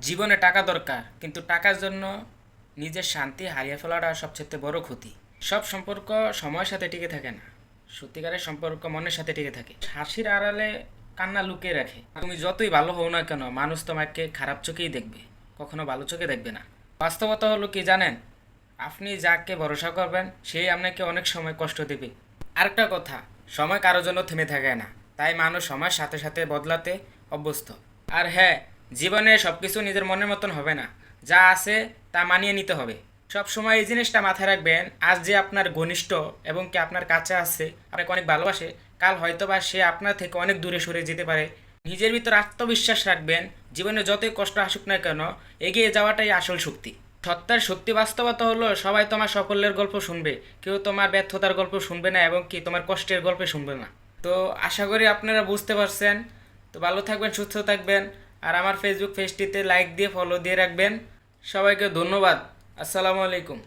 জীবনে টাকা দরকার, কিন্তু টাকার জন্য নিজের শান্তি হারিয়ে ফেলাটা সবচেয়ে বড় ক্ষতি। সব সম্পর্ক সময়ের সাথে টিকে থাকে না, সত্যিকারের সম্পর্ক মনের সাথে টিকে থাকে। হাসির আড়ালে কান্না লুকিয়ে রাখে। তুমি যতই ভালো হও না কেন, মানুষ তোমাকে খারাপ চোখেই দেখবে, কখনো ভালো চোখে দেখবে না। বাস্তবতা হলো কি জানেন, আপনি যাকে ভরসা করবেন সেই আপনাকে অনেক সময় কষ্ট দেবে। আরেকটা কথা, সময় কারোর জন্য থেমে থাকে না, তাই মানুষ সময়ের সাথে সাথে বদলাতে অভ্যস্ত। আর হ্যাঁ, জীবনে সব কিছু নিজের মনের মতন হবে না, যা আছে তা মানিয়ে নিতে হবে। সব সময় এই জিনিসটা মাথায় রাখবেন, আজ যে আপনার ঘনিষ্ঠ এবং কি আপনার কাছে আছে, আপনাকে অনেক ভালোবাসে, কাল হয়তোবা সে আপনার থেকে অনেক দূরে সরে যেতে পারে। নিজের ভিতর আত্মবিশ্বাস রাখবেন, জীবনে যতই কষ্ট আসুক না কেন, এগিয়ে যাওয়াটাই আসল শক্তি। সত্যের সত্যি বাস্তবতা হলো, সবাই তোমার সাফল্যের গল্প শুনবে, কেউ তোমার ব্যর্থতার গল্প শুনবে না এবং কি তোমার কষ্টের গল্প শুনবে না। তো আশা করি আপনারা বুঝতে পারছেন। তো ভালো থাকবেন, সুস্থ থাকবেন। আর আমার ফেসবুক পেজটিতে লাইক দিয়ে ফলো দিয়ে রাখবেন। সবাইকে ধন্যবাদ। আসসালামু আলাইকুম।